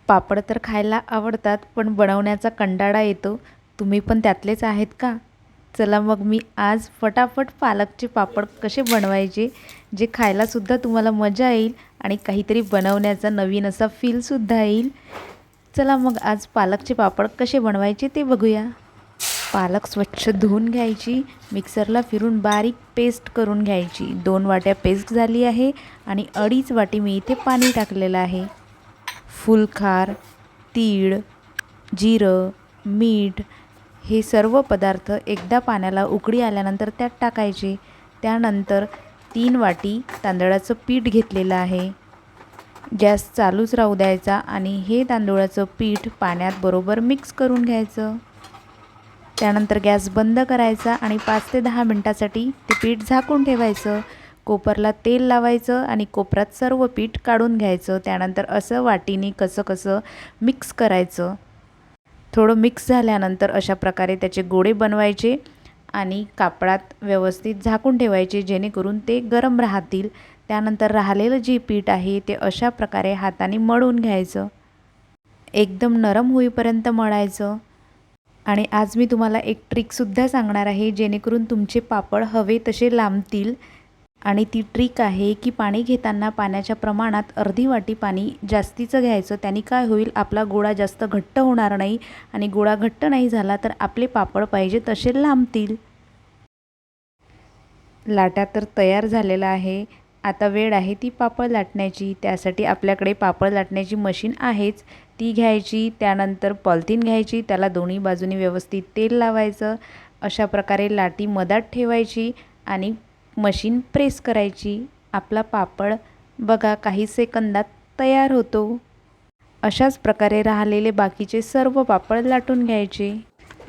पापड तर खायला आवडतात, पण बनवण्याचा कंटाळा येतो. तुम्ही पण त्यातलेच आहेत का? चला मग मी आज फटाफट पालकचे पापड कसे बनवायचे, जे खायलासुद्धा तुम्हाला मजा येईल आणि काहीतरी बनवण्याचा नवीन असा फीलसुद्धा येईल. चला मग आज पालकचे पापड कसे बनवायचे ते बघूया. पालक स्वच्छ धुवून घ्यायची, मिक्सरला फिरून बारीक पेस्ट करून घ्यायची. 2 वाट्या पेस्ट झाली आहे आणि 2.5 वाटी मी इथे पाणी टाकलेलं आहे. फुलखार, तीळ, जिरं, मीठ हे सर्व पदार्थ एकदा पाण्याला उकळी आल्यानंतर त्यात टाकायचे. त्यानंतर 3 वाटी तांदळाचं पीठ घेतलेलं आहे. गॅस चालूच राहू द्यायचा आणि हे तांदूळाचं पीठ पाण्यात बरोबर मिक्स करून घ्यायचं. त्यानंतर गॅस बंद करायचा आणि 5 ते 10 मिनटासाठी ते पीठ झाकून ठेवायचं. कोपरला तेल लावायचं आणि कोपरात सर्व पीठ काढून घ्यायचं. त्यानंतर असं वाटीने कसं मिक्स करायचं. थोडं मिक्स झाल्यानंतर अशा प्रकारे त्याचे गोळे बनवायचे आणि कापडात व्यवस्थित झाकून ठेवायचे, जेणेकरून ते गरम राहतील. त्यानंतर राहिलेलं जे पीठ आहे ते अशा प्रकारे हाताने मळून घ्यायचं. एकदम नरम होईपर्यंत मळायचं. आणि आज मी तुम्हाला एक ट्रिकसुद्धा सांगणार आहे, जेणेकरून तुमचे पापड हवे तसे लांबतील. आणि ती ट्रिक आहे की पाणी घेताना पाण्याच्या प्रमाणात अर्धी वाटी पाणी जास्तीचं घ्यायचं. त्याने काय होईल, आपला गोळा जास्त घट्ट होणार नाही आणि गोळा घट्ट नाही झाला तर आपले पापड पाहिजे तसे लांबतील. लाटा तर तयार झालेला आहे. आता वेळ आहे ती पापड लाटण्याची. त्यासाठी आपल्याकडे पापड लाटण्याची मशीन आहेच, ती घ्यायची. त्यानंतर पॉलिथिन घ्यायची, त्याला दोन्ही बाजूनी व्यवस्थित तेल लावायचं. अशा प्रकारे लाटी मधात ठेवायची आणि मशीन प्रेस करायची. आपला पापड बघा काही सेकंदात तयार होतो. अशाच प्रकारे राहिलेले बाकीचे सर्व पापड लाटून घ्यायचे.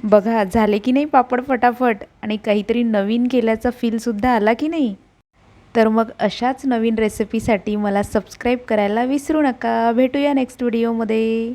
बघा झाले की नाही पापड फटाफट आणि काहीतरी नवीन केल्याचा फीलसुद्धा आला की नाही. तर मग अशाच नवीन रेसिपीसाठी मला सबस्क्राईब करायला विसरू नका. भेटूया नेक्स्ट व्हिडिओमध्ये.